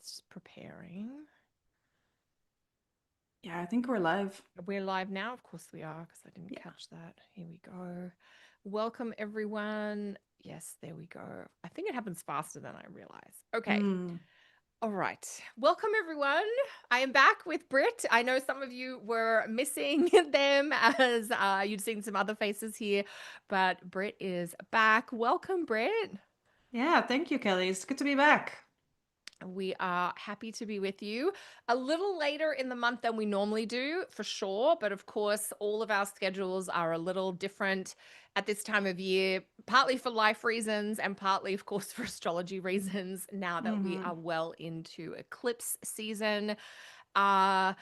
just preparing. Yeah, I think we're live. We're live now. Of course we are, because I didn't Yeah. catch that. Here we go. Welcome, everyone. Yes, there we go. I think it happens faster than I realize. Okay. Mm. All right. Welcome, everyone. I am back with Britt. I know some of you were missing them as you'd seen some other faces here, but Britt is back. Welcome, Britt. Yeah, thank you, Kelly. It's good to be back. We are happy to be with you a little later in the month than we normally do, for sure. But of course, all of our schedules are a little different at this time of year, partly for life reasons and partly, of course, for astrology reasons now that we Hmm. are well into eclipse season. Uh,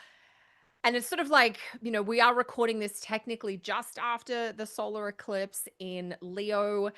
and it's sort of like, we are recording this technically just after the solar eclipse in Leo.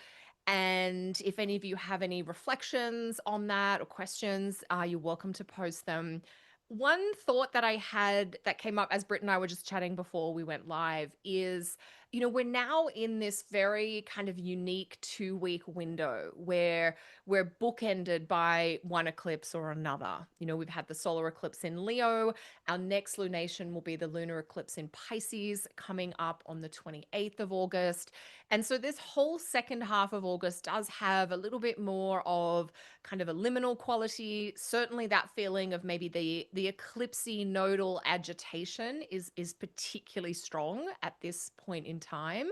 And if any of you have any reflections on that or questions, you're welcome to post them. One thought that I had that came up as Britt and I were just chatting before we went live is, we're now in this very kind of unique 2 week window where we're bookended by one eclipse or another. We've had the solar eclipse in Leo. Our next lunation will be the lunar eclipse in Pisces coming up on the 28th of August. And so this whole second half of August does have a little bit more of kind of a liminal quality. Certainly that feeling of maybe the eclipsy nodal agitation is particularly strong at this point in time.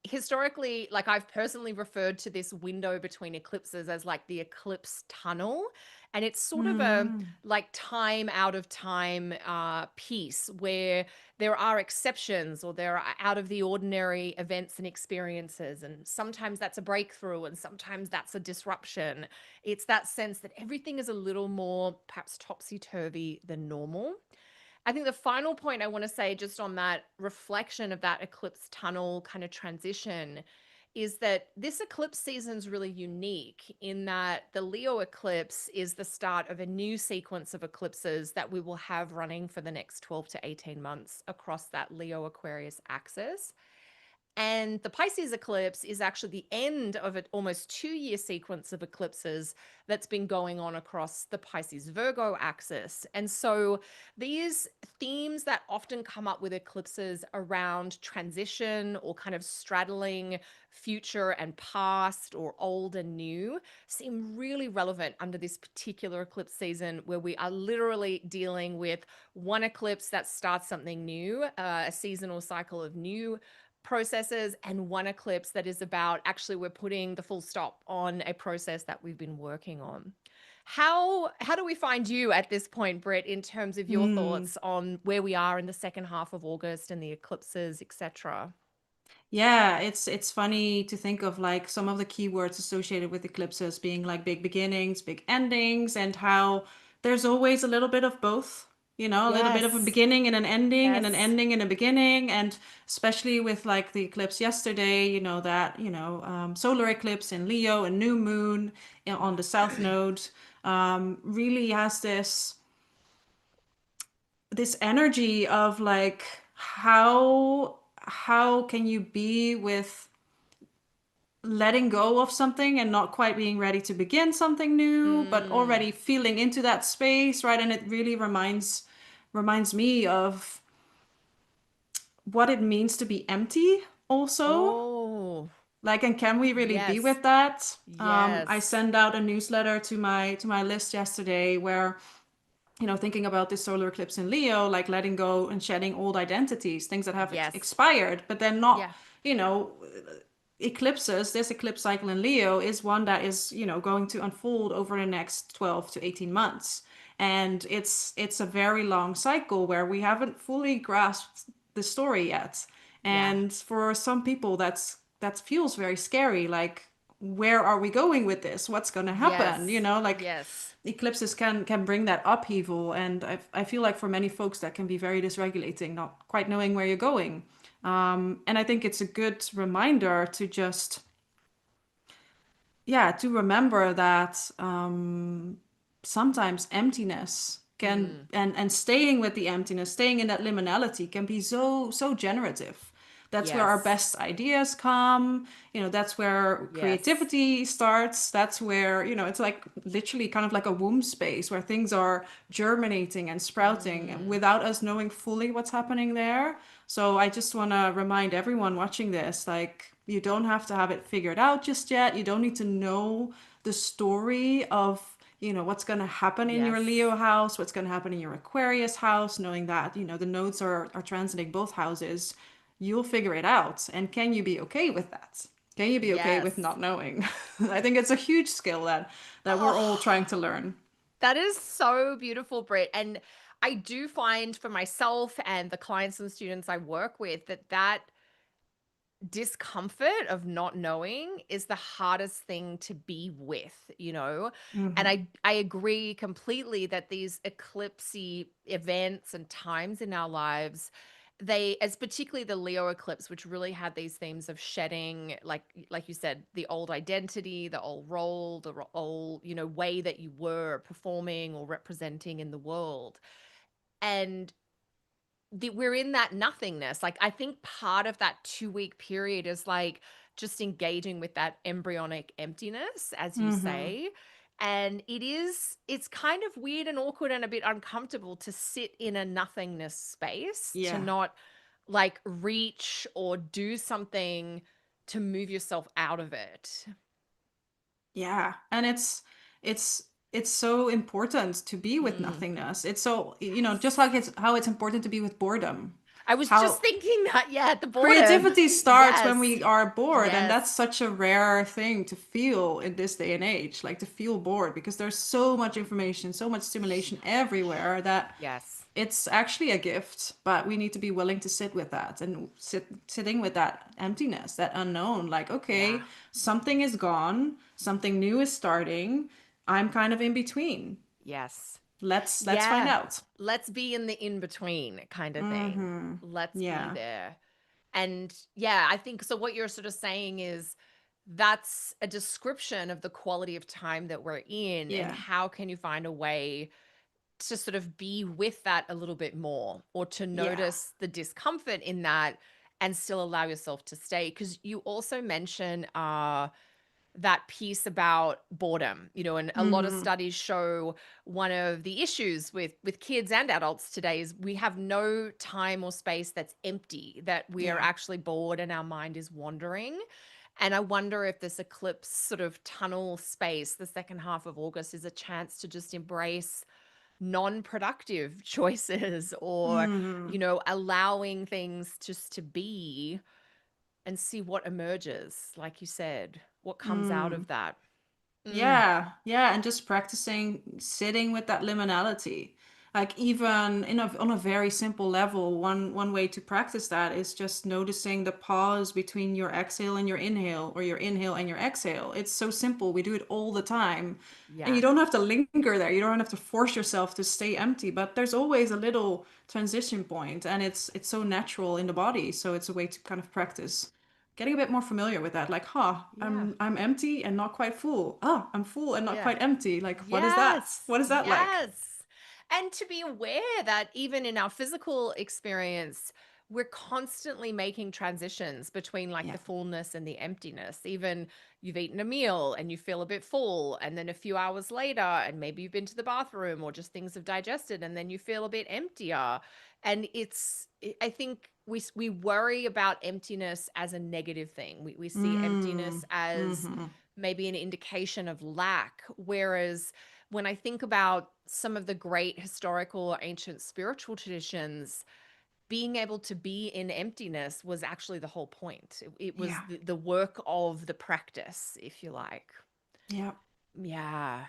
Historically, like, I've personally referred to this window between eclipses as like the eclipse tunnel, and it's sort of a Mm. like time out of time piece where there are exceptions or there are out of the ordinary events and experiences, and sometimes that's a breakthrough and sometimes that's a disruption. It's that sense that everything is a little more perhaps topsy-turvy than normal. I think the final point I want to say, just on that reflection of that eclipse tunnel kind of transition, is that this eclipse season is really unique in that the Leo eclipse is the start of a new sequence of eclipses that we will have running for the next 12 to 18 months across that Leo Aquarius axis. And the Pisces eclipse is actually the end of an almost 2 year sequence of eclipses that's been going on across the Pisces Virgo axis. And so these themes that often come up with eclipses around transition or kind of straddling future and past or old and new seem really relevant under this particular eclipse season, where we are literally dealing with one eclipse that starts something new, a seasonal cycle of new processes, and one eclipse that is about actually we're putting the full stop on a process that we've been working on. How do we find you at this point, Britt, in terms of your Mm. thoughts on where we are in the second half of August and the eclipses, etc.? Yeah, it's funny to think of like some of the keywords associated with eclipses being like big beginnings, big endings, and how there's always a little bit of both. A little bit of a Yes. beginning and an ending, and an Yes. ending and a beginning, and especially with like the eclipse yesterday, that solar eclipse in Leo, a new moon on the south node, really has this energy of like how can you be with letting go of something and not quite being ready to begin something new, but Mm. already feeling into that space, right? And it really reminds me of what it means to be empty also. Oh, Like, and can we really be yes. with that? I Yes. sent out a newsletter to my list yesterday where, thinking about this solar eclipse in Leo, like letting go and shedding old identities, things that have Yes. expired, but then not, Yeah. you know, eclipses. This eclipse cycle in Leo is one that is, going to unfold over the next 12 to 18 months. And it's a very long cycle where we haven't fully grasped the story yet. Yeah. And for some people that feels very scary, like where are we going with this? What's going to happen? Yes. Like Yes. eclipses can bring that upheaval, and I feel like for many folks that can be very dysregulating, not quite knowing where you're going. And I think it's a good reminder to just, yeah, to remember that sometimes emptiness can, Mm. and staying with the emptiness, staying in that liminality can be so generative. That's where our Yes. best ideas come. That's where Yes. creativity starts. That's where, it's like literally kind of like a womb space where things are germinating and sprouting Mm. without us knowing fully what's happening there. So I just want to remind everyone watching this, like, you don't have to have it figured out just yet. You don't need to know the story of, what's going to happen in your Leo Yes. house, what's going to happen in your Aquarius house, knowing that, the nodes are transiting both houses. You'll figure it out. And can you be okay with that? Can you be okay with Yes. not knowing? I think it's a huge skill that we're all trying Oh, to learn. that is so beautiful, Britt. And I do find for myself and the clients and students I work with that discomfort of not knowing is the hardest thing to be with, you know? And Hmm. I agree completely that these eclipsey events and times in our lives, they, as particularly the Leo eclipse, which really had these themes of shedding, like you said, the old identity, the old role, old, way that you were performing or representing in the world. And we're in that nothingness. Like, I think part of that 2-week period is like just engaging with that embryonic emptiness, as you Hmm. say. And it's kind of weird and awkward and a bit uncomfortable to sit in a nothingness space, to Yeah. not like reach or do something to move yourself out of it. Yeah, and it's so important to be with Mm, nothingness. It's so, just yes. like it's how it's important to be with boredom. I was just How thinking that, yeah, at the boredom. creativity starts when Yes. we are bored, and Yes. that's such a rare thing to feel in this day and age, like to feel bored because there's so much information, so much So stimulation much. everywhere that Yes. it's actually a gift, but we need to be willing to sit with that and sitting with that emptiness, that unknown. Like, Yeah. okay, something is gone, something new is starting. I'm kind of in between. Yes. Let's find Yeah. out. Let's be in the in between kind of thing. Mm-hmm. Let's be Yeah. there. And yeah, I think so. What you're sort of saying is that's a description of the quality of time that we're in, and Yeah. how can you find a way to sort of be with that a little bit more, or to Yeah. notice the discomfort in that and still allow yourself to stay? Because you also mention that piece about boredom, and a lot of Mm-hmm. studies show one of the issues with kids and adults today is we have no time or space that's empty, that we are Yeah. actually bored and our mind is wandering. And I wonder if this eclipse sort of tunnel space, the second half of August, is a chance to just embrace non-productive choices, or Mm-hmm. allowing things just to be, and see what emerges, like you said, what comes out Mm. of that. Mm, Yeah, yeah, and just practicing sitting with that liminality. Like even on a very simple level, one way to practice that is just noticing the pause between your exhale and your inhale, or your inhale and your exhale. It's so simple. We do it all the time. And yeah. you don't have to linger there. You don't have to force yourself to stay empty, but there's always a little transition point, and it's so natural in the body. So it's a way to kind of practice getting a bit more familiar with that. Like, huh, Yeah. I'm empty and not quite full. Ah, I'm full and not Yeah. quite empty. Like, what is that? Yes. What is that like? Yes. And to be aware that even in our physical experience, we're constantly making transitions between like Yeah. the fullness and the emptiness. Even you've eaten a meal and you feel a bit full, and then a few hours later, and maybe you've been to the bathroom or just things have digested, and then you feel a bit emptier. And I think we worry about emptiness as a negative thing. We see Mm. emptiness as Mm-hmm. maybe an indication of lack. Whereas when I think about some of the great historical or ancient spiritual traditions, being able to be in emptiness was actually the whole point. It was Yeah. the work of the practice, if you like. Yeah. Yeah.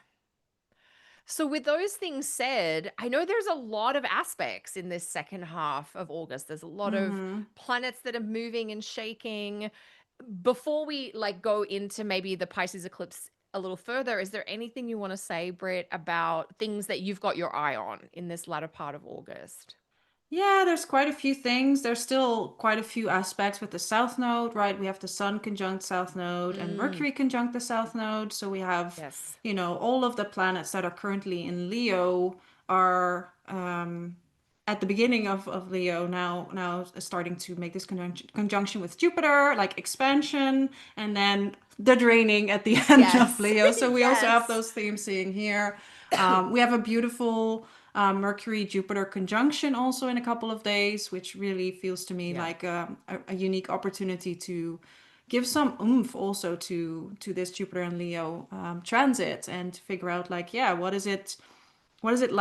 So, with those things said, I know there's a lot of aspects in this second half of August. There's a lot of Mm-hmm. planets that are moving and shaking. Before we like go into maybe the Pisces eclipse a little further, is there anything you want to say, Britt, about things that you've got your eye on in this latter part of August? Yeah, there's quite a few things. There's still quite a few aspects with the South Node, right? We have the Sun conjunct South Node and Mm, Mercury conjunct the South Node. So we have, yes. all of the planets that are currently in Leo are at the beginning of Leo, now starting to make this conjunction with Jupiter, like expansion, and then the draining at the end of Yes. Leo. So we also have Yes. those themes seeing here. We have a beautiful Mercury Jupiter conjunction also in a couple of days, which really feels to me Yeah. like a unique opportunity to give some oomph also to this Jupiter and Leo transit, and figure out like, yeah, what is it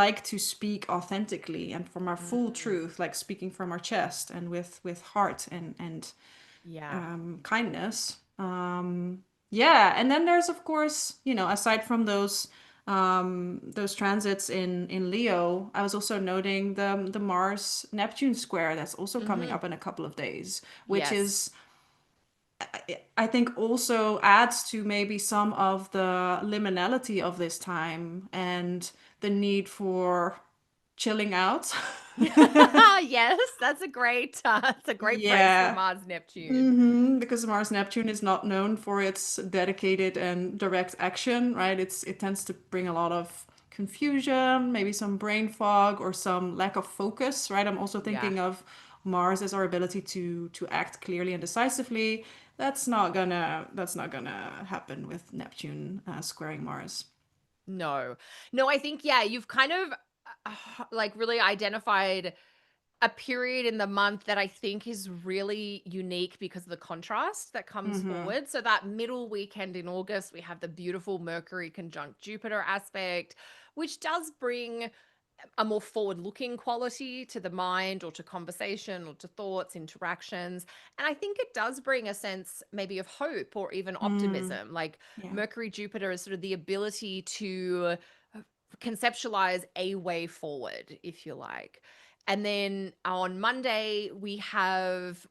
like to speak authentically and from our full Mm, truth, like speaking from our chest and with heart and yeah. kindness. Yeah, and then there's of course, aside from those transits in Leo, I was also noting the Mars Neptune square that's also coming Hmm. up in a couple of days, which Yes. is, I think, also adds to maybe some of the liminality of this time and the need for chilling out. Yes, that's a great phrase for Yeah. Mars Neptune. Because Mars Neptune is not known for its dedicated and direct action, right? It tends to bring a lot of confusion, maybe some brain fog or some lack of focus, right? I'm also Yeah. thinking of Mars as our ability to act clearly and decisively. That's not gonna happen with Neptune squaring Mars. No. No, I think, yeah, you've kind of like really identified a period in the month that I think is really unique because of the contrast that comes Mm-hmm. forward. So that middle weekend in August, we have the beautiful Mercury conjunct Jupiter aspect, which does bring a more forward-looking quality to the mind or to conversation or to thoughts, interactions. And I think it does bring a sense maybe of hope or even Mm. optimism. Like Yeah. Mercury Jupiter is sort of the ability to conceptualize a way forward, if you like. And then on Monday, we have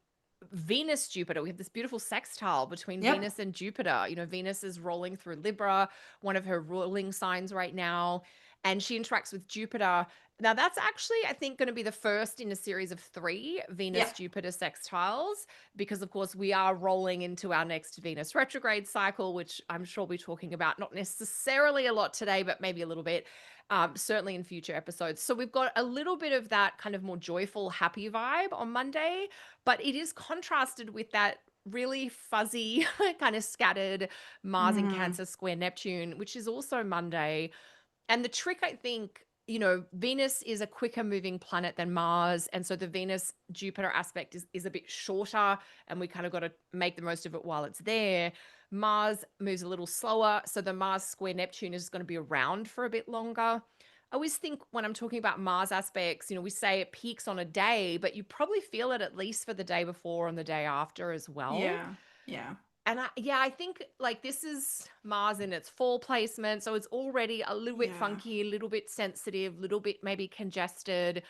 Venus Jupiter. We have this beautiful sextile between Yep. Venus and Jupiter. Venus is rolling through Libra, one of her ruling signs right now, and she interacts with Jupiter. Now, that's actually, I think, going to be the first in a series of three Venus Yep. Jupiter sextiles, because, of course, we are rolling into our next Venus retrograde cycle, which I'm sure we'll be talking about not necessarily a lot today, but maybe a little bit. Certainly in future episodes. So we've got a little bit of that kind of more joyful, happy vibe on Monday, but it is contrasted with that really fuzzy, kind of scattered Mars in Mm-hmm. Cancer square Neptune, which is also Monday. And the trick, I think, Venus is a quicker moving planet than Mars. And so the Venus Jupiter aspect is a bit shorter, and we kind of got to make the most of it while it's there. Mars moves a little slower. So the Mars square Neptune is going to be around for a bit longer. I always think when I'm talking about Mars aspects, we say it peaks on a day, but you probably feel it at least for the day before and the day after as well. Yeah. Yeah. And I think like this is Mars in its fall placement. So it's already a little bit Yeah. funky, a little bit sensitive, a little bit maybe congested.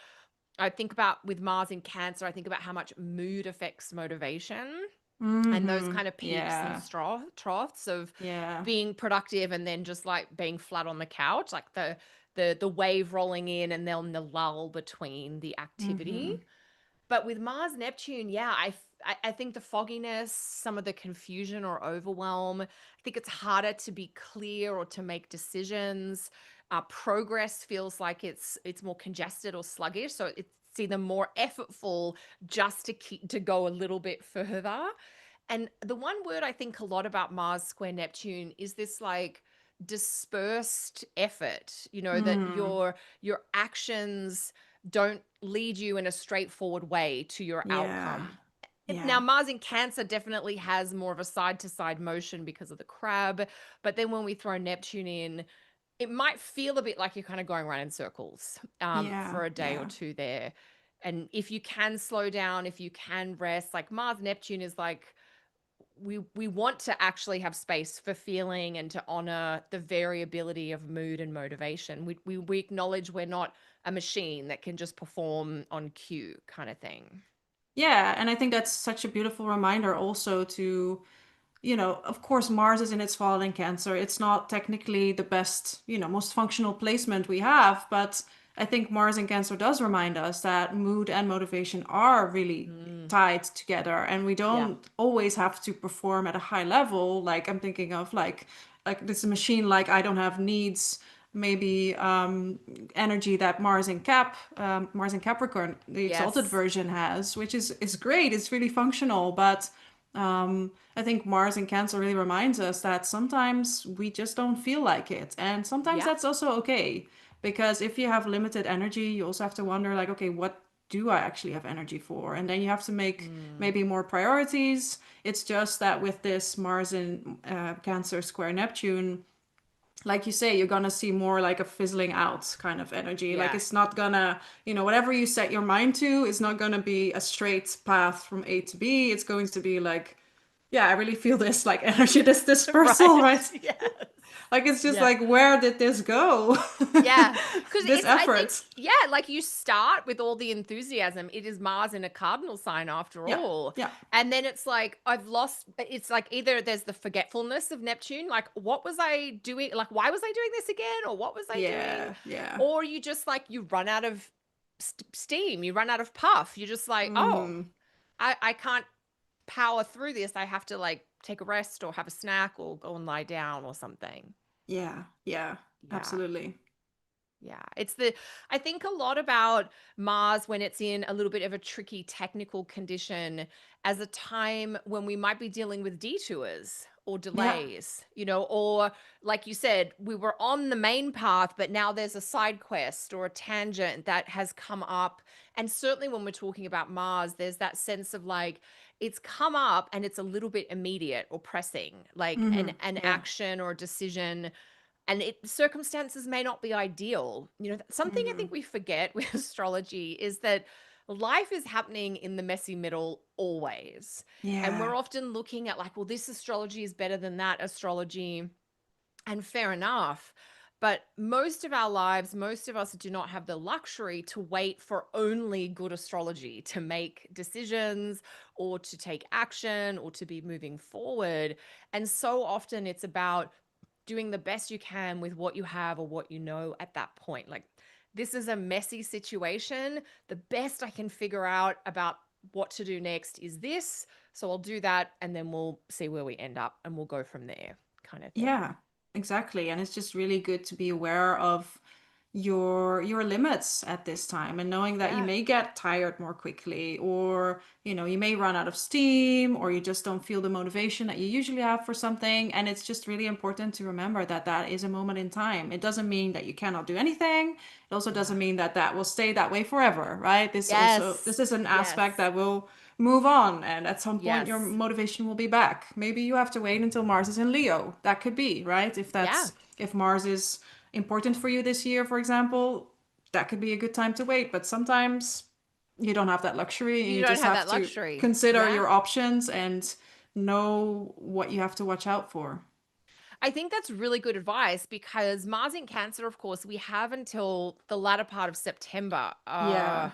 I think about with Mars in Cancer, I think about how much mood affects motivation and those Mm-hmm. kind of peaks and Yeah. troughs of Yeah. being productive and then just like being flat on the couch, like the wave rolling in and then the lull between the activity. Mm-hmm. But with Mars Neptune, yeah, I think the fogginess, some of the confusion or overwhelm, I think it's harder to be clear or to make decisions. Progress feels like it's more congested or sluggish, so it's either more effortful just to go a little bit further. And the one word I think a lot about Mars square Neptune is this like dispersed effort, that Mm. your actions don't lead you in a straightforward way to your Yeah. outcome. Now, Yeah. Mars in Cancer definitely has more of a side to side motion because of the crab. But then when we throw Neptune in, it might feel a bit like you're kind of going around in circles Yeah. for a day or Yeah. two there. And if you can slow down, if you can rest, like Mars Neptune is like, we want to actually have space for feeling and to honor the variability of mood and motivation. We acknowledge we're not a machine that can just perform on cue kind of thing. Yeah. And I think that's such a beautiful reminder also to, of course, Mars is in its fall in Cancer. It's not technically the best, most functional placement we have, but I think Mars in Cancer does remind us that mood and motivation are really Mm, tied together, and we yeah. don't always have to perform at a high level. Like I'm thinking of like this machine, like I don't have needs maybe energy that Mars in Capricorn, the exalted Yes. version has, which is great. It's really functional, but I think Mars in Cancer really reminds us that sometimes we just don't feel like it, and sometimes Yeah. that's also okay. Because if you have limited energy, you also have to wonder, like, okay, what do I actually have energy for? And then you have to make Mm. maybe more priorities. It's just that with this Mars in Cancer square Neptune, like you say, you're gonna see more like a fizzling out kind of energy. Like Yeah. it's not gonna, whatever you set your mind to is not gonna be a straight path from A to B. It's going to be like, yeah, I really feel this like energy, this dispersal, Right. right? Yes. Like it's just Yeah. like, where did this go? Yeah. Because This it's, I think, effort. yeah, like you start with all the enthusiasm. It is Mars in a cardinal sign after Yeah, all. yeah, And then it's like, I've lost, it's like either there's the forgetfulness of Neptune, like, what was I doing? Like, why was I doing this again? Or what was I doing? yeah, yeah. Or you just like, you run out of steam, you run out of puff. You're just like, oh, Hmm. I can't power through this. I have to like take a rest or have a snack or go and lie down or something. Yeah, yeah, Yeah. absolutely. Yeah. I think a lot about Mars when it's in a little bit of a tricky technical condition as a time when we might be dealing with detours or Yeah. delays, or like you said, we were on the main path, but now there's a side quest or a tangent that has come up. And certainly when we're talking about Mars, there's that sense of like, it's come up and it's a little bit immediate or pressing, like Hmm. an Yeah. action or a decision, and circumstances may not be ideal. Something I Hmm. think we forget with astrology is that life is happening in the messy middle always. And Yeah. we're often looking at like, well, this astrology is better than that astrology, and fair enough. But most of our lives, most of us do not have the luxury to wait for only good astrology to make decisions or to take action or to be moving forward. And so often it's about doing the best you can with what you have or what you know at that point. Like, this is a messy situation. The best I can figure out about what to do next is this. So I'll do that and then we'll see where we end up and we'll go from there, kind of thing. Yeah, exactly. And it's just really good to be aware of your limits at this time, and knowing that you Yeah. may get tired more quickly, or you may run out of steam, or you just don't feel the motivation that you usually have for something. And it's just really important to remember that that is a moment in time. It doesn't mean that you cannot do anything. It also Yeah. doesn't mean that that will stay that way forever, right? This Yes. is an aspect Yes. that will move on, and at some point your Yes. motivation will be back. Maybe you have to wait until Mars is in Leo. That could be, right? Yeah. If Mars is important for you this year, for example, that could be a good time to wait. But sometimes you don't have that luxury, and You you don't just have have that to luxury. consider Yeah. your options and know what you have to watch out for. I think that's really good advice because Mars in Cancer, of course, we have until the latter part of September, Yeah.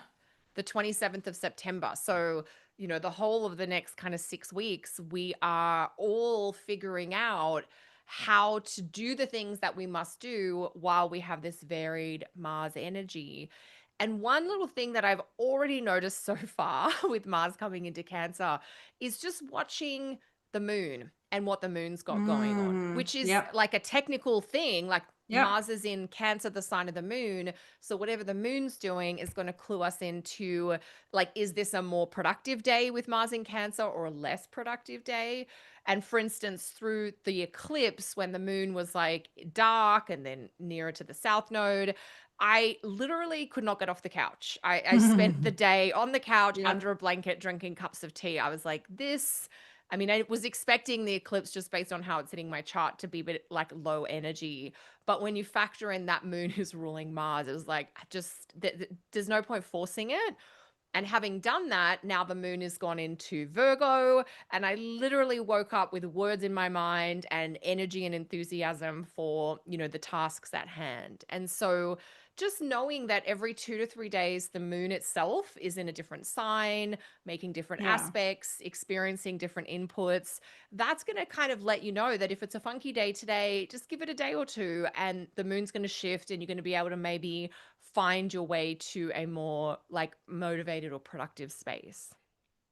the 27th of September. So, the whole of the next kind of 6 weeks, we are all figuring out how to do the things that we must do while we have this varied Mars energy. And one little thing that I've already noticed so far with Mars coming into Cancer is just watching the moon and what the moon's got going on, Mm, which is yep. like a technical thing. Like, Yep. Mars is in Cancer, the sign of the moon. So whatever the moon's doing is going to clue us into like, is this a more productive day with Mars in Cancer or a less productive day? And for instance, through the eclipse, when the moon was like dark and then nearer to the south node, I literally could not get off the couch. I spent the day on the couch Yep. under a blanket drinking cups of tea. I was like, this. I mean, I was expecting the eclipse just based on how it's hitting my chart to be a bit like low energy. But when you factor in that moon is ruling Mars, it was like, there's no point forcing it. And having done that, now the moon has gone into Virgo, and I literally woke up with words in my mind and energy and enthusiasm for, the tasks at hand. And so just knowing that every 2 to 3 days, the moon itself is in a different sign, making different Yeah. aspects, experiencing different inputs, that's going to kind of let you know that if it's a funky day today, just give it a day or two, and the moon's going to shift, and you're going to be able to maybe find your way to a more like motivated or productive space.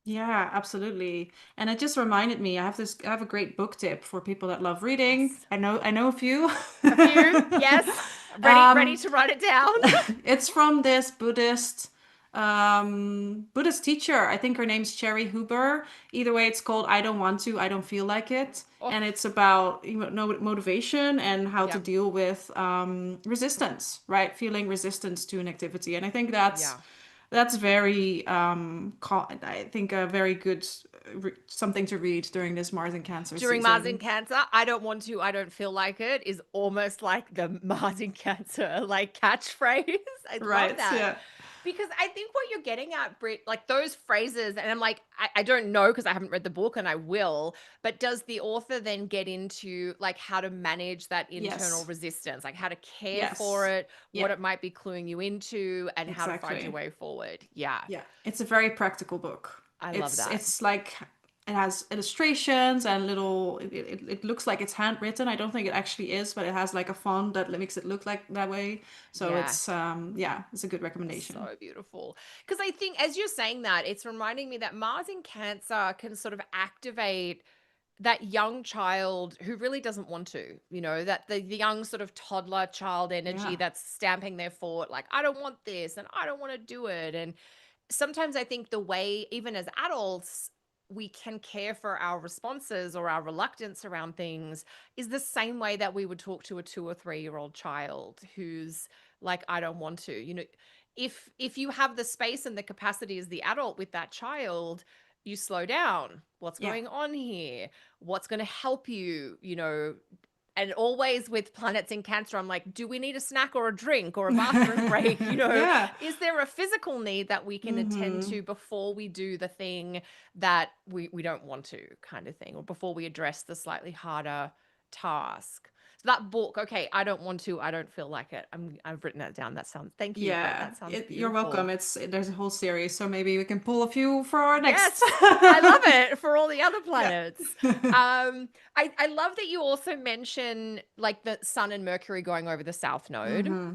Yeah, absolutely. And it just reminded me, I have a great book tip for people that love reading. Yes. I know a few. A few? Yes. Ready to write it down. It's from this Buddhist teacher. I think her name's Cherry Huber. Either way, it's called I Don't Want to, I Don't Feel Like It. Oh, And it's about motivation and how to yeah, deal with resistance, right? Feeling resistance to an activity. And I think that's yeah. that's very I think a very good something to read during this Mars and Cancer During Mars in season. Cancer, I don't want to, I don't feel like it is almost like the Mars in Cancer like catchphrase. I love Right. that. Yeah. Because I think what you're getting at, Britt, like those phrases, and I'm like, I don't know because I haven't read the book and I will, but does the author then get into like how to manage that internal Yes. resistance, like how to care for Yes. it, Yeah. what it might be cluing you into, and how to find your Exactly. way forward? Yeah, Yeah, it's a very practical book. I love It's that. it's like it has illustrations and little. It looks like it's handwritten. I don't think it actually is, but it has like a font that makes it look like that way. So Yeah. it's yeah, it's a good recommendation. So beautiful. Because I think as you're saying that, it's reminding me that Mars in Cancer can sort of activate that young child who really doesn't want to, that the young sort of toddler child energy Yeah, that's stamping their foot, like, I don't want this and I don't want to do it. And sometimes I think the way, even as adults, we can care for our responses or our reluctance around things is the same way that we would talk to a 2 or 3 year old child who's like, I don't want to. If you have the space and the capacity as the adult with that child, you slow down. What's yeah, going on here? What's going to help you? And always with planets in Cancer, I'm like, do we need a snack or a drink or a bathroom break? yeah. Is there a physical need that we can attend Mm-hmm. to before we do the thing that we don't want to, kind of thing, or before we address the slightly harder task? So that book, okay, I don't want to, I don't feel like it. I've written that down. That sounds, thank you, Britt. Yeah, That sounds you're welcome. beautiful. There's a whole series, so maybe we can pull a few for our next. Yes, I love it for all the other Yeah. planets. I love that you also mention like the Sun and Mercury going over the South Node. Mm-hmm.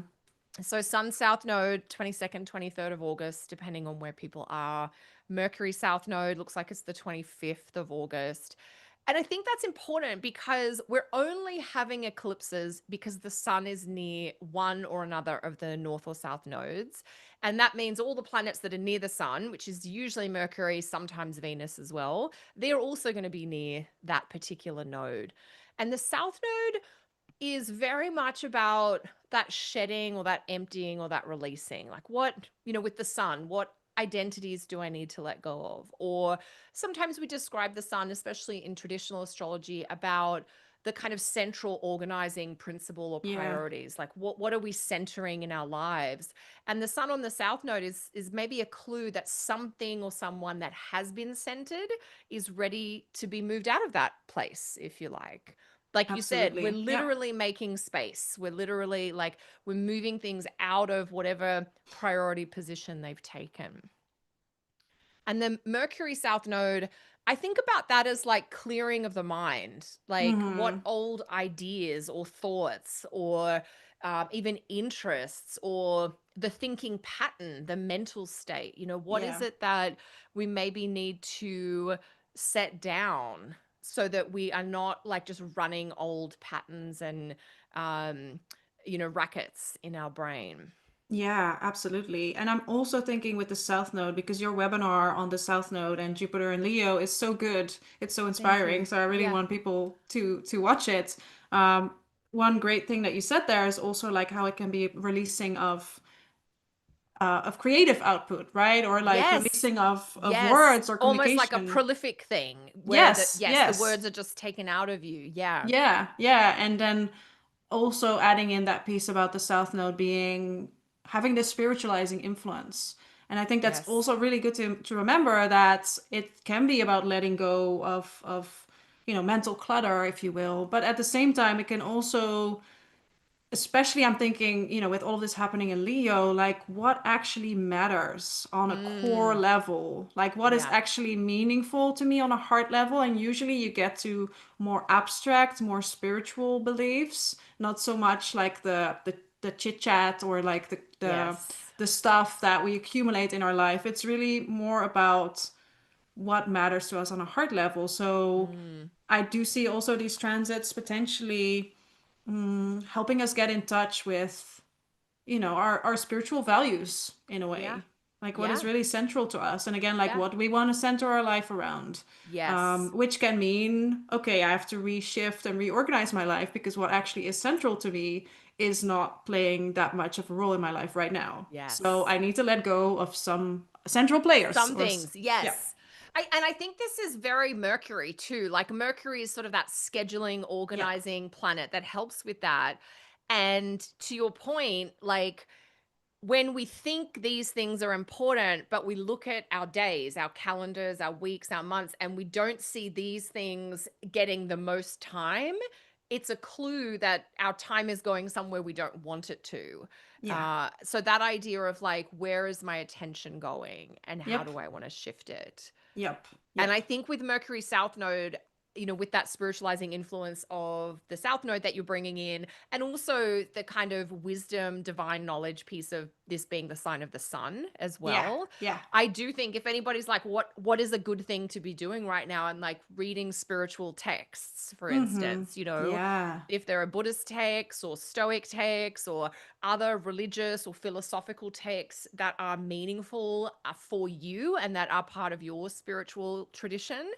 So Sun South Node, 22nd, 23rd of August, depending on where people are. Mercury South Node looks like it's the 25th of August. And I think that's important because we're only having eclipses because the sun is near one or another of the north or south nodes. And that means all the planets that are near the sun, which is usually Mercury, sometimes Venus as well, they're also going to be near that particular node. And the south node is very much about that shedding or that emptying or that releasing. Like what, with the sun, what identities do I need to let go of? Or sometimes we describe the sun, especially in traditional astrology, about the kind of central organizing principle or Yeah. priorities. Like what are we centering in our lives? And the sun on the south node is maybe a clue that something or someone that has been centered is ready to be moved out of that place, if you like you said, we're Absolutely. Yeah. literally making space. We're literally like, we're moving things out of whatever priority position they've taken. And then Mercury South Node, I think about that as like clearing of the mind, like what Mm-hmm. old ideas or thoughts or even interests or the thinking pattern, the mental state, what is Yeah. it that we maybe need to set down so that we are not like just running old patterns and, um, rackets in our brain. Yeah, absolutely. And I'm also thinking with the South Node because your webinar on the South Node and Jupiter and Leo is so good. It's so Thank inspiring. you. So I really Yeah. want people to watch it. Um, One great thing that you said there is also like how it can be releasing of creative output, right? Or like Yes. releasing of Yes. words or Almost like a communication. prolific thing where Yes, yes, the yes. words are just taken out of you. Yeah. Yeah, yeah. And then also adding in that piece about the South Node being having this spiritualizing influence. And I think that's Yes. also really good to remember that it can be about letting go of mental clutter, if you will. But at the same time, it can also, especially I'm thinking, with all of this happening in Leo, like what actually matters on a core Mm. level, like what is Yeah. actually meaningful to me on a heart level. And usually you get to more abstract, more spiritual beliefs, not so much like the chit chat or like Yes. the stuff that we accumulate in our life. It's really more about what matters to us on a heart level. So Mm. I do see also these transits potentially helping us get in touch with, our spiritual values in a Yeah. way. Like what is Yeah. really central to us. And again, like Yeah. what we want to center our life around. Yes. Which can mean, okay, I have to reshift and reorganize my life because what actually is central to me is not playing that much of a role in my life right now. So Yes. I need to let go of some central players Some or, things, yeah, yes. And I think this is very Mercury too. Like Mercury is sort of that scheduling, yeah, organizing planet that helps with that. And to your point, like when we think these things are important, but we look at our days, our calendars, our weeks, our months, and we don't see these things getting the most time, it's a clue that our time is going somewhere we don't want it to. yeah, So that idea of like, where is my attention going and how yep, do I want to shift it? yep, And yep, I think with Mercury South Node, with that spiritualizing influence of the South Node that you're bringing in, and also the kind of wisdom, divine knowledge piece of this being the sign of the sun as yeah, well. yeah. I do think if anybody's like, what is a good thing to be doing right now? And like reading spiritual texts, for Mm-hmm. instance, Yeah. if there are Buddhist texts or Stoic texts or other religious or philosophical texts that are meaningful for you and that are part of your spiritual tradition,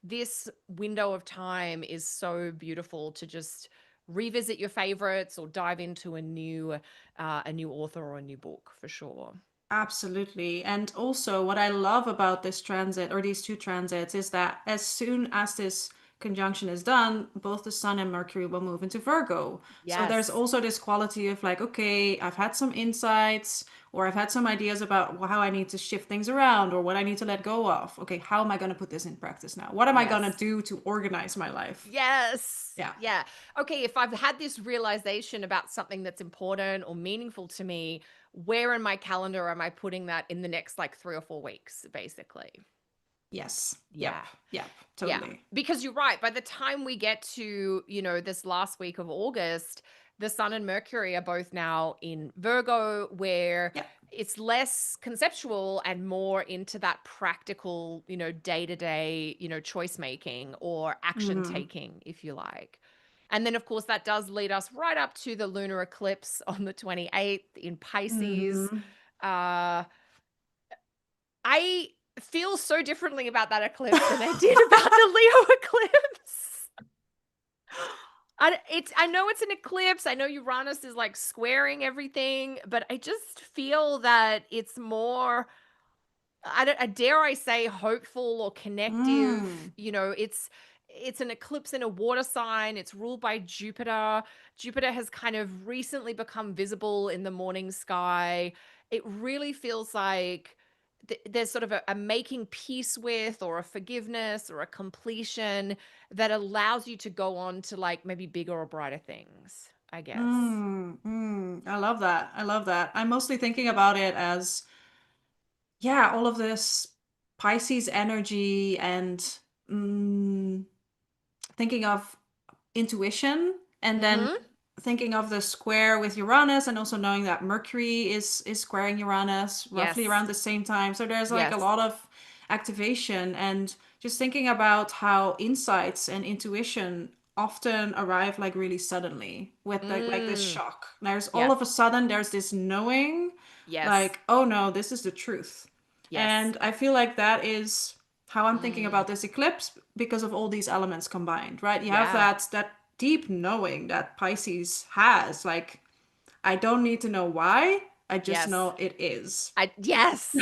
this window of time is so beautiful to just revisit your favorites or dive into a new author or a new book for sure. Absolutely. And also, what I love about this transit or these two transits is that as soon as this conjunction is done, both the Sun and Mercury will move into Virgo. So there's Yes. also this quality of like, okay, I've had some insights or I've had some ideas about how I need to shift things around or what I need to let go of. Okay, how am I going to put this in practice now? What am I going to Yes. do to organize my life? Yes. Yeah. Yeah. Okay, if I've had this realization about something that's important or meaningful to me, where in my calendar am I putting that in the next like 3 or 4 weeks, basically? Yes. Yep. Yeah. Yep. Yeah, Totally. because you're right. By the time we get to, this last week of August, the Sun and Mercury are both now in Virgo, where Yep. it's less conceptual and more into that practical, day to day, choice making or action Mm-hmm. taking, if you like. And then, of course, that does lead us right up to the lunar eclipse on the 28th in Pisces. Mm-hmm. Uh, I feel so differently about that eclipse than I did about the Leo eclipse. I know it's an eclipse. I know Uranus is like squaring everything, but I just feel that it's more I dare I say hopeful or connective. Mm. It's an eclipse in a water sign. It's ruled by Jupiter. Jupiter has kind of recently become visible in the morning sky. It really feels like there's sort of a making peace with or a forgiveness or a completion that allows you to go on to like maybe bigger or brighter things, I guess. I love that. I love that. I'm mostly thinking about it as, yeah, all of this Pisces energy and mm, thinking of intuition and then Mhm. thinking of the square with Uranus and also knowing that Mercury is squaring Uranus roughly Yes. around the same time. So there's like a Yes. lot of activation and just thinking about how insights and intuition often arrive like really suddenly with like this Mm. shock. There's all Yeah. of a sudden there's this knowing Yes. like, oh no, this is the truth. Yes. And I feel like that is how I'm thinking Mm. about this eclipse because of all these elements combined, right? You have Yeah. that deep knowing that Pisces has. Like, I don't need to know why, I just Yes. know it is. Yes.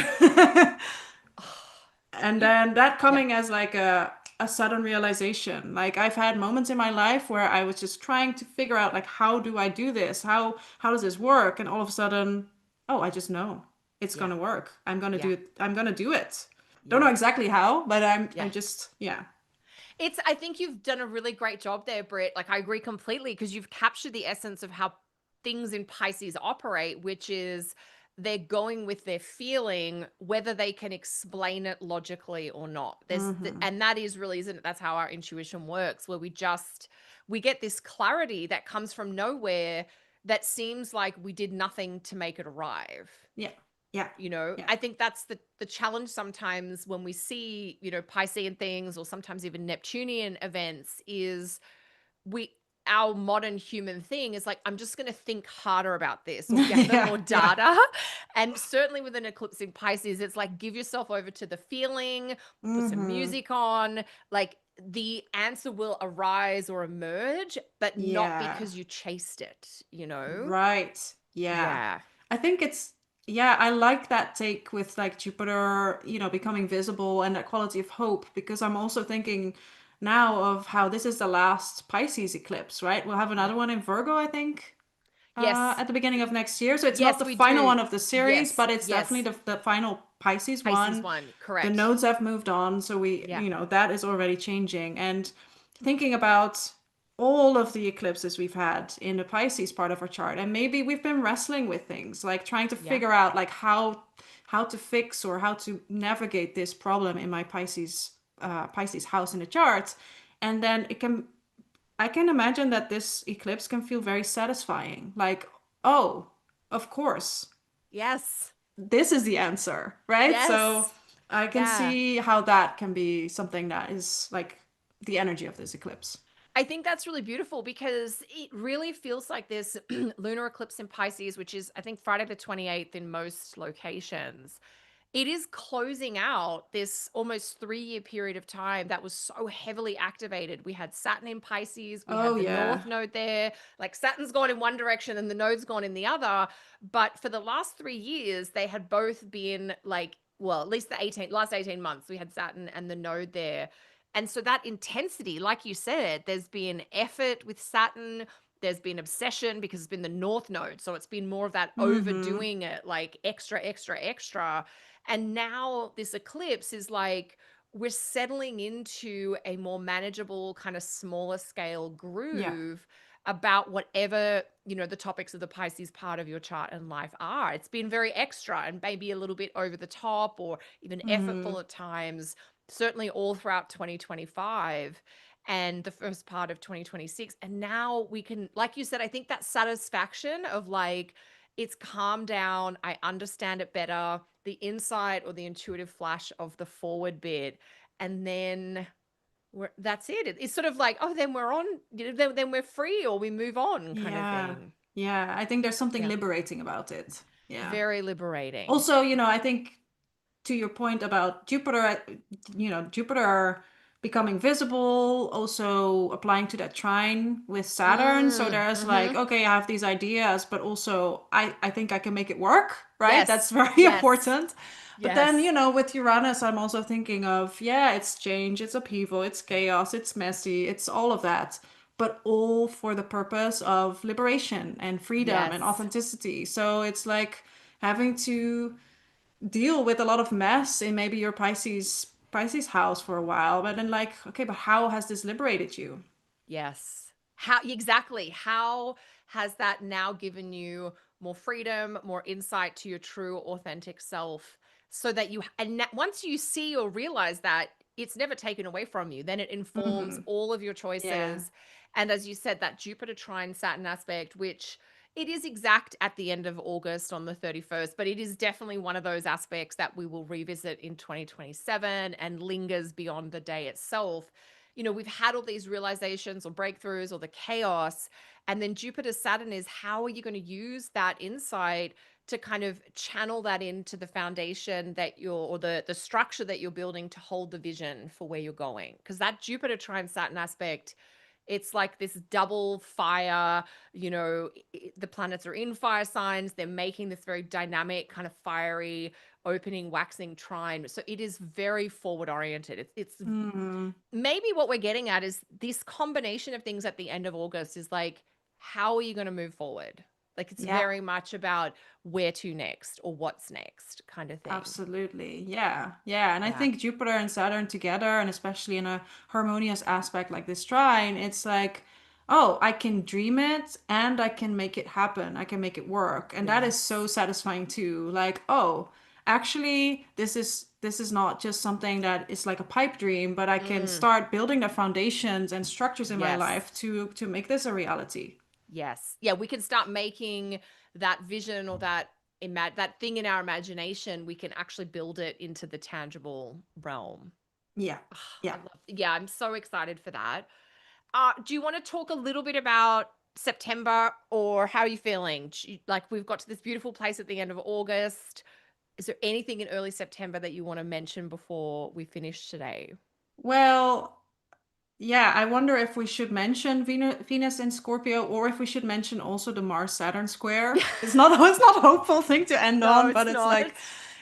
And You then that Yeah. coming as like a sudden realization. Like I've had moments in my life where I was just trying to figure out like how do I do this? How does this work? And all of a sudden, oh, I just know. It's Yeah. gonna work. I'm gonna do Yeah. it. I'm gonna do it. Don't know Yeah. exactly how, but I Yeah. just yeah. I think you've done a really great job there, Britt. Like, I agree completely because you've captured the essence of how things in Pisces operate, which is they're going with their feeling, whether they can explain it logically or not. Mm-hmm. And that is really, isn't it? That's how our intuition works, where we get this clarity that comes from nowhere that seems like we did nothing to make it arrive. Yeah. Yeah. Yeah. I think that's the challenge sometimes when we see, Piscean things or sometimes even Neptunian events is we our modern human thing is like, I'm just going to think harder about this or gather Yeah, more yeah. data. And certainly with an eclipse in Pisces, it's like, give yourself over to the feeling, put some Mm-hmm. music on, like the answer will arise or emerge, but not Yeah. because you chased it, you know? Right. Yeah. Yeah. I think it's, yeah, I like that take with like Jupiter, becoming visible and that quality of hope, because I'm also thinking now of how this is the last Pisces eclipse, right? We'll have Yeah. another one in Virgo, I think, Yes. at the beginning of next year. So it's not Yes, the we final do. one of the series, Yes. but it's Yes. definitely the final Pisces Pisces one. one. The Correct. nodes have moved on, so Yeah. that is already changing. And thinking about all of the eclipses we've had in the Pisces part of our chart, and maybe we've been wrestling with things like trying to Yeah. figure out like how to fix or how to navigate this problem in my Pisces house in the chart. And then I can imagine that this eclipse can feel very satisfying. Like, oh, of course, Yes. this is the answer, right? So Yes. I can Yeah. see how that can be something that is like the energy of this eclipse. I think that's really beautiful because it really feels like this lunar eclipse in Pisces, which is, I think, Friday the 28th in most locations. It is closing out this almost 3-year period of time that was so heavily activated. We had Saturn in Pisces, we Oh had the yeah. North Node there. Like Saturn's gone in one direction and the node's gone in the other. But for the last 3 years, they had both been like, well, at least last 18 months, we had Saturn and the node there. And so that intensity, like you said, there's been effort with Saturn, there's been obsession because it's been the North Node. So it's been more of that Mm-hmm. overdoing it, like extra, extra, extra. And now this eclipse is like, we're settling into a more manageable, kind of smaller scale Yeah. groove about whatever, the topics of the Pisces part of your chart and life are. It's been very extra and maybe a little bit over the top or even Mm-hmm. effortful at times, certainly all throughout 2025 and the first part of 2026. And now we can, like you said, I think that satisfaction of like, it's calmed down. I understand it better. The insight or the intuitive flash of the forward bit. And then that's it. It's sort of like, oh, then we're on, then we're free or we move on kind of Yeah. thing. Yeah. I think there's something Yeah. liberating about it. Yeah. Very liberating. Also, I think to your point about Jupiter, Jupiter becoming visible, also applying to that trine with Saturn. So there's like, Mm-hmm. okay, I have these ideas, but also I think I can make it work, right? That's Yes. very Yes. important. But then, Yes. with Uranus, I'm also thinking of, yeah, it's change, it's upheaval, it's chaos, it's messy, it's all of that, but all for the purpose of liberation and freedom and Yes. authenticity. So it's like having to deal with a lot of mess in maybe your Pisces house for a while, but then like, okay, but how has this liberated you? Yes. How exactly? How has that now given you more freedom, more insight to your true authentic self so that once you see or realize that it's never taken away from you, then it informs Hmm. all of your Yeah. choices. And as you said, that Jupiter trine Saturn aspect, which it is exact at the end of August on the 31st, but it is definitely one of those aspects that we will revisit in 2027 and lingers beyond the day itself. We've had all these realizations or breakthroughs or the chaos. And then Jupiter Saturn is, how are you going to use that insight to kind of channel that into the foundation that or the structure that you're building to hold the vision for where you're going? Because that Jupiter trine Saturn aspect, it's like this double fire, the planets are in fire signs. They're making this very dynamic, kind of fiery, opening, waxing trine. So it is very forward oriented. It's Hmm. maybe what we're getting at is this combination of things at the end of August is like, how are you going to move forward? Like it's Yeah. very much about where to next or what's next kind of thing. Absolutely. Yeah. Yeah. And I Yeah. think Jupiter and Saturn together, and especially in a harmonious aspect like this trine, it's like, oh, I can dream it and I can make it happen. I can make it work. And that is so Yes. satisfying too. Like, oh, actually, this is not just something that is like a pipe dream, but I can Mm, start building the foundations and structures in my yes. life to make this a reality. Yes. Yeah, we can start making that vision or that thing in our imagination, we can actually build it into the tangible realm. Yeah. Ah, Yeah. yeah, I'm so excited for that. Do you want to talk a little bit about September, or how are you feeling? Like, we've got to this beautiful place at the end of August. Is there anything in early September that you want to mention before we finish today? Well, yeah, I wonder if we should mention Venus in Scorpio, or if we should mention also the Mars Saturn square. It's not a hopeful thing to end No, on, but it's it's not. like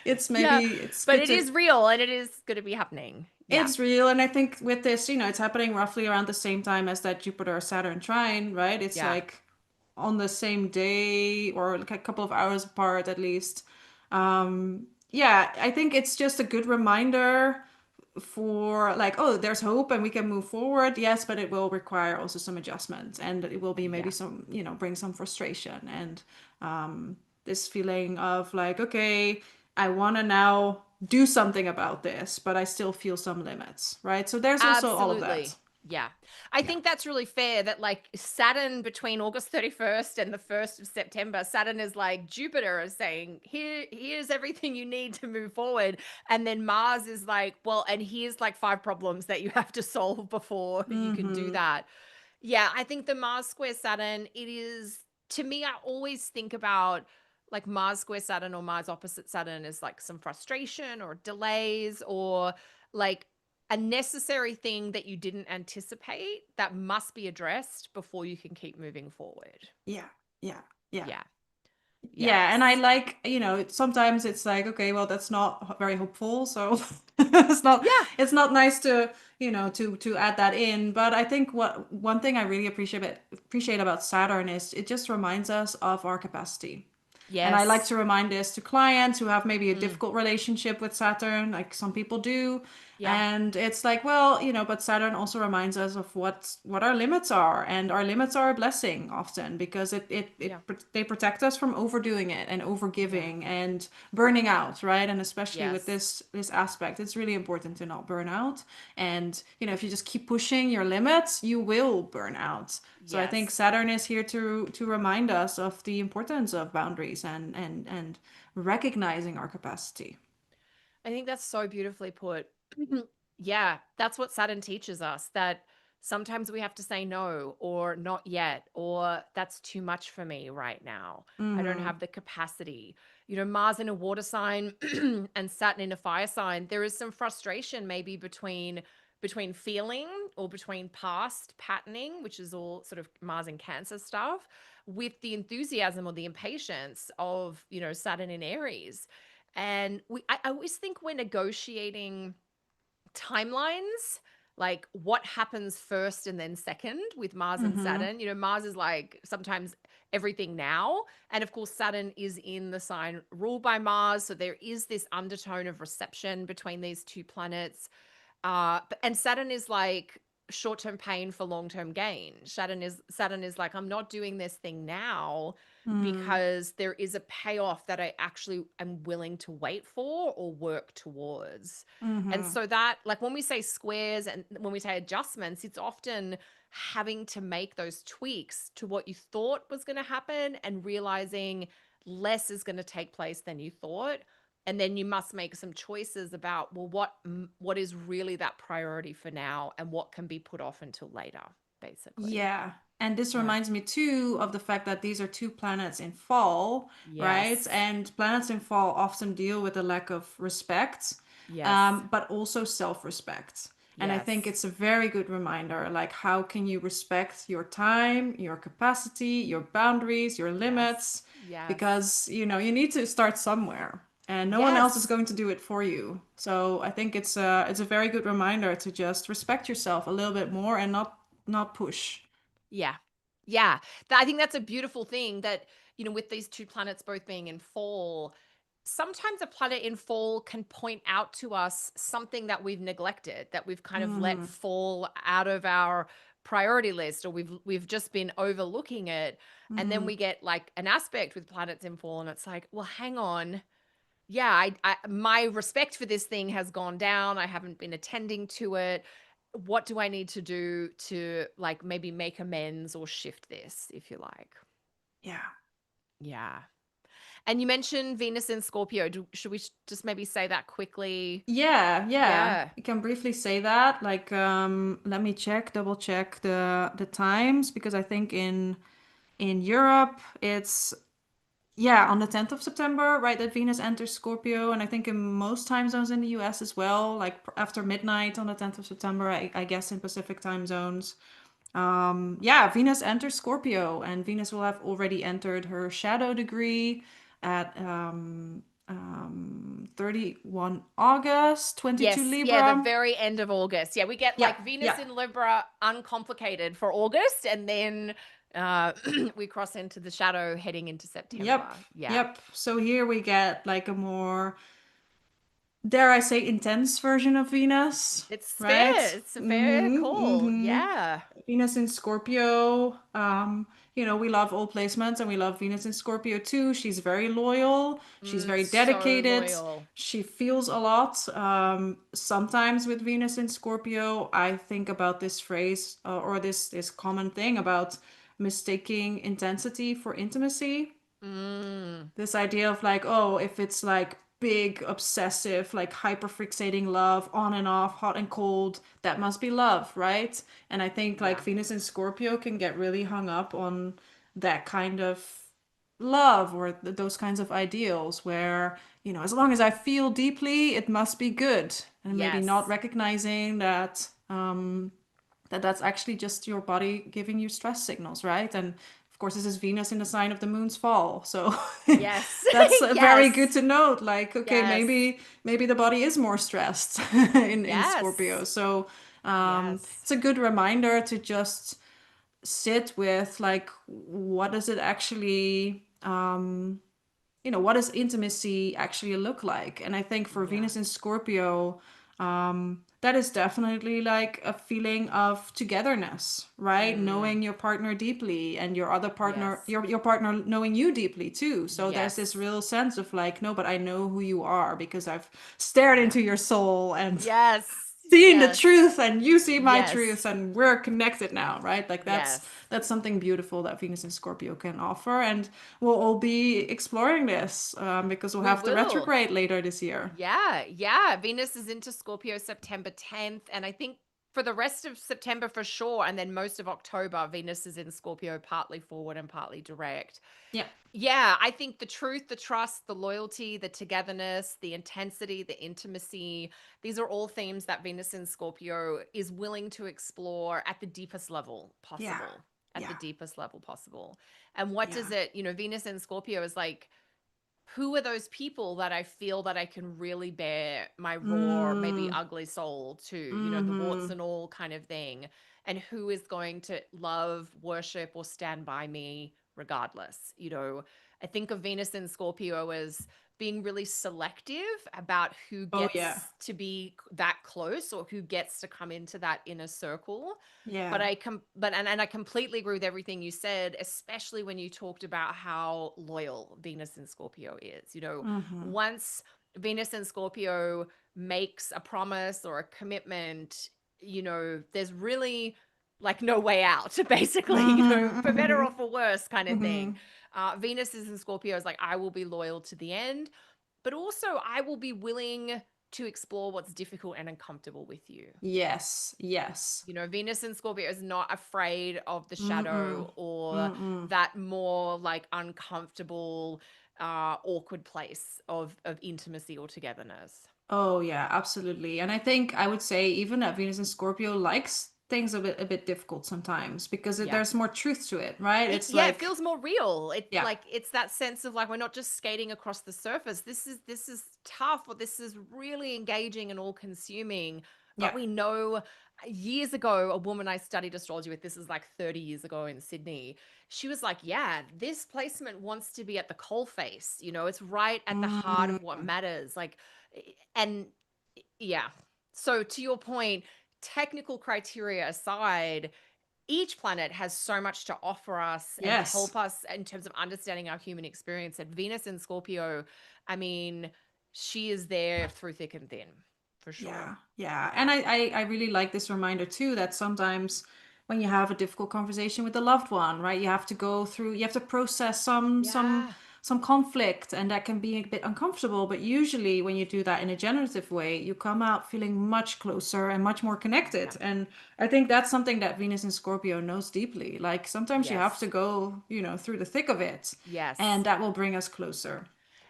it's Yeah, maybe it's but good it to is real and it is going to be happening. Yeah. it's real. And I think with this, it's happening roughly around the same time as that Jupiter Saturn trine, right? It's Yeah. like on the same day or like a couple of hours apart at least. Yeah, I think it's just a good reminder for like, oh, there's hope and we can move forward. Yes, but it will require also some adjustment, and it will be maybe Yeah. some, bring some frustration and this feeling of like, okay, I want to now do something about this, but I still feel some limits, right? So there's also all of that. Absolutely. Yeah. I Yeah. think that's really fair that, like, Saturn between August 31st and the 1st of September, Saturn is like Jupiter is saying, here's everything you need to move forward. And then Mars is like, well, and here's like 5 problems that you have to solve before you can do Mm-hmm. that. Yeah, I think the Mars square Saturn, it is, to me, I always think about like Mars square Saturn or Mars opposite Saturn as like some frustration or delays, or like a necessary thing that you didn't anticipate that must be addressed before you can keep moving forward. Yeah. Yeah. Yeah. Yeah. Yeah, and I Yes. like, sometimes it's like, okay, well, that's not very hopeful, so it's not Yeah. it's not nice to, to add that in. But I think what one thing I really appreciate about Saturn is it just reminds us of our capacity. And I like Yes. to remind this to clients who have maybe a Mm. difficult relationship with Saturn, like some people do. Yeah. And it's like, well, but Saturn also reminds us of what our limits are, and our limits are a blessing often because Yeah. they protect us from overdoing it and Yeah. overgiving and burning out, right? And especially with Yes. this aspect, it's really important to not burn out. And if you just keep pushing your limits, you will burn out. So I think Yes. Saturn is here to remind us of the importance of boundaries and recognizing our capacity. I think that's so beautifully put. Yeah, that's what Saturn teaches us, that sometimes we have to say no, or not yet, or that's too much for me right now. I don't Mm-hmm. have the capacity. Mars in a water sign and Saturn in a fire sign, there is some frustration maybe between feeling, or between past patterning, which is all sort of Mars and Cancer stuff, with the enthusiasm or the impatience of, Saturn in Aries. And I always think we're negotiating timelines, like what happens first and then second with Mars and Mm-hmm. Saturn. Mars is like sometimes everything now. And of course, Saturn is in the sign ruled by Mars. So there is this undertone of reception between these two planets. And Saturn is like short-term pain for long-term gain. Saturn is like, I'm not doing this thing now because there is a payoff that I actually am willing to wait for or work towards. And Mm-hmm. so that, like, when we say squares and when we say adjustments, it's often having to make those tweaks to what you thought was going to happen and realizing less is going to take place than you thought. And then you must make some choices about, well, what is really that priority for now and what can be put off until later, basically. Yeah. And this Yeah. reminds me too of the fact that these are two planets in fall, right? Yes. And planets in fall often deal with a lack of respect, Yes. but also self-respect. And I think Yes. it's a very good reminder, like how can you respect your time, your capacity, your boundaries, your Yes. limits? Yes. Because, you need to start somewhere. And no one else is Yes. going to do it for you. So I think it's a very good reminder to just respect yourself a little bit more and not push. Yeah. Yeah. I think that's a beautiful thing that, with these two planets both being in fall, sometimes a planet in fall can point out to us something that we've neglected, that we've kind of let Mm-hmm. fall out of our priority list, or we've just been overlooking it. And then Mm-hmm. we get like an aspect with planets in fall and it's like, well, hang on. Yeah, my respect for this thing has gone down. I haven't been attending to it. What do I need to do to, like, maybe make amends or shift this, if you like? Yeah. Yeah. And you mentioned Venus in Scorpio. Should we just maybe say that quickly? Yeah, yeah. Yeah. You can briefly say that. Like, let me double check the times because I think in Europe it's yeah, on the 10th of September, right, that Venus enters Scorpio, and I think in most time zones in the US as well, like after midnight on the 10th of September, I guess in Pacific time zones. Yeah, Venus enters Scorpio, and Venus will have already entered her shadow degree at 31 August, 22 Yes, yeah, the Libra. very end of August. Yeah, we get Yeah, like Venus yeah, in Libra uncomplicated for August, and then uh we cross into the shadow heading into yep, September. Yeah. yep. So here we get like a more, dare I say, intense version of Venus, It's fair. right? It's a fair call. Mm-hmm. Yeah. Venus in Scorpio. We love all placements and we love Venus in Scorpio too. She's very loyal. She's very So dedicated. loyal. She feels a lot. Sometimes with Venus in Scorpio, I think about this phrase or this common thing about mistaking intensity for intimacy. Mm, This idea of like, oh, if it's like big, obsessive, like hyper fixating love on and off, hot and cold, that must be love, right? And I think like yeah. Venus in Scorpio can get really hung up on that kind of love or those kinds of ideals where, as long as I feel deeply, it must be good. And maybe not Yes. recognizing that that's actually just your body giving you stress signals, right? And of course, this is Venus in the sign of the moon's fall, so Yes. that's very good Yes. to note. Like, okay, Yes. maybe the body is more stressed in Scorpio, Yes. so Yes. it's a good reminder to just sit with like, what does it actually what does intimacy actually look like? And I think for Yeah. Venus in Scorpio, that is definitely like a feeling of togetherness, right? Mm. Knowing your partner deeply and your other partner, Yes. your partner knowing you deeply too. So there's this Yes. real sense of like, no, but I know who you are because I've stared Yeah. into your soul and Yes. seeing the Yes. truth and you see my Yes. truth and we're connected now, right? Like that's Yes. that's something beautiful that Venus and Scorpio can offer, and we'll all be exploring this because we'll We have the will. retrograde later this year. Yeah, yeah. Venus is into Scorpio September 10th. And I think for the rest of September for sure. And then most of October, Venus is in Scorpio, partly forward and partly direct. Yeah, Yeah, I think the truth, the trust, the loyalty, the togetherness, the intensity, the intimacy, these are all themes that Venus in Scorpio is willing to explore at the deepest level yeah, possible. At the yeah, deepest level possible. And what does yeah. it, Venus in Scorpio is like, who are those people that I feel that I can really bear my raw, maybe Mm, ugly soul to, the warts mm-hmm. and all kind of thing? And who is going to love, worship, or stand by me regardless? I think of Venus in Scorpio as being really selective about who Oh yeah, gets to be that close or who gets to come into that inner circle. But yeah. and I completely agree with everything you said, especially when you talked about how loyal Venus in Scorpio is. Mm-hmm. Once Venus in Scorpio makes a promise or a commitment, there's really like no way out, basically, for better Mm-hmm. or for worse kind of Mm-hmm. thing. Venus is in Scorpio is like, I will be loyal to the end, but also I will be willing to explore what's difficult and uncomfortable with you. Yes, yes. Venus in Scorpio is not afraid of the Mm-mm. shadow or Mm-mm. that more like uncomfortable, awkward place of intimacy or togetherness. Oh yeah, absolutely. And I think I would say even that Venus and Scorpio likes things a bit difficult sometimes because Yeah. there's more truth to it, right? It's Yeah, it like, feels more real. yeah, It's that sense of like we're not just skating across the surface. This is tough, or this is really engaging and all consuming. But yeah. we know years ago, a woman I studied astrology with, this is like 30 years ago in Sydney, she was like, yeah, this placement wants to be at the coal face. It's right at the heart Mm, of what matters. Like, and yeah. So to your point, technical criteria aside, each planet has so much to offer us and yes. help us in terms of understanding our human experience. And Venus in Scorpio, I mean, she is there through thick and thin, for sure. Yeah, yeah. And I really like this reminder too that sometimes when you have a difficult conversation with a loved one, right, you have to process some Yeah. some conflict, and that can be a bit uncomfortable. But usually, when you do that in a generative way, you come out feeling much closer and much more Yeah. connected. And I think that's something that Venus in Scorpio knows deeply. Like sometimes you have to Yes. go, through the thick of it, and Yes. that will bring us closer.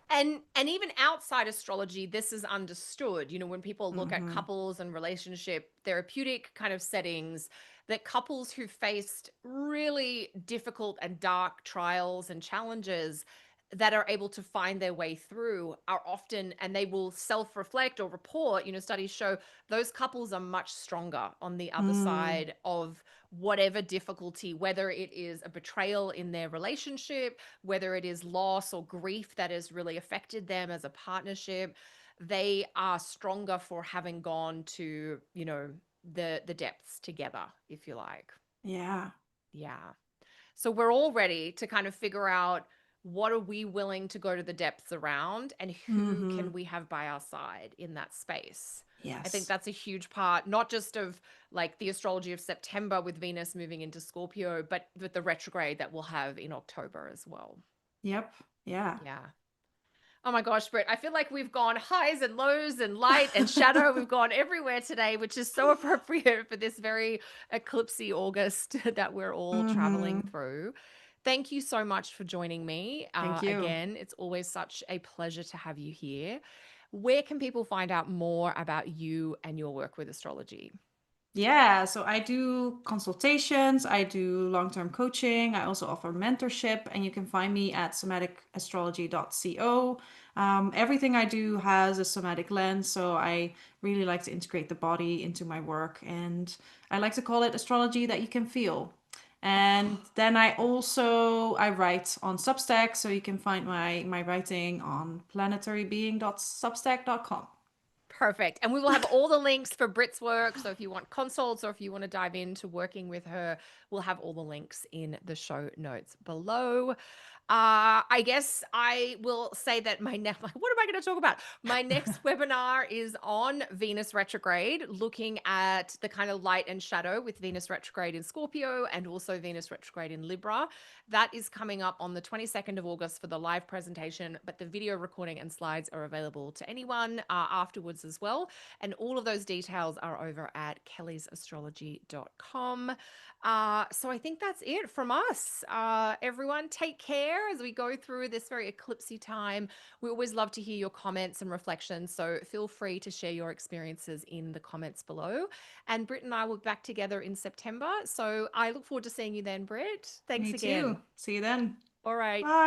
And even outside astrology, this is understood. When people look at Mm-hmm. couples and relationship therapeutic kind of settings, that couples who faced really difficult and dark trials and challenges that are able to find their way through are often, and they will self-reflect or report, studies show those couples are much stronger on the other Mm. side of whatever difficulty, whether it is a betrayal in their relationship, whether it is loss or grief that has really affected them as a partnership. They are stronger for having gone to, the depths together, if you like. Yeah. Yeah. So we're all ready to kind of figure out, what are we willing to go to the depths around, and who Mm-hmm. can we have by our side in that space? I think Yes. that's a huge part, not just of like the astrology of September with Venus moving into Scorpio, but with the retrograde that we'll have in October as well. Yep. Yeah. Yeah. Oh my gosh, Britt, I feel like we've gone highs and lows and light and shadow. We've gone everywhere today, which is so appropriate for this very eclipsey August that we're all traveling Mm-hmm. through. Thank you so much for joining me. Thank you. Again, it's always such a pleasure to have you here. Where can people find out more about you and your work with astrology? Yeah, so I do consultations, I do long-term coaching, I also offer mentorship, and you can find me at somaticastrology.co. Everything I do has a somatic lens, so I really like to integrate the body into my work, and I like to call it astrology that you can feel. And Oh, then I write on Substack, so you can find my writing on planetarybeing.substack.com. perfect. And we will have all the links for Brit's work. So if you want consults or if you want to dive into working with her, we'll have all the links in the show notes below. I guess I will say that my next, what am I going to talk about? My next webinar is on Venus retrograde, looking at the kind of light and shadow with Venus retrograde in Scorpio and also Venus retrograde in Libra. That is coming up on the 22nd of August for the live presentation, but the video recording and slides are available to anyone afterwards as well. And all of those details are over at kellysastrology.com. So I think that's it from us. Everyone, take care as we go through this very eclipsy time. We always love to hear your comments and reflections. So feel free to share your experiences in the comments below. And Britt and I will be back together in September. So I look forward to seeing you then, Britt. Thanks Me again. too. See you then. All right. Bye. Bye.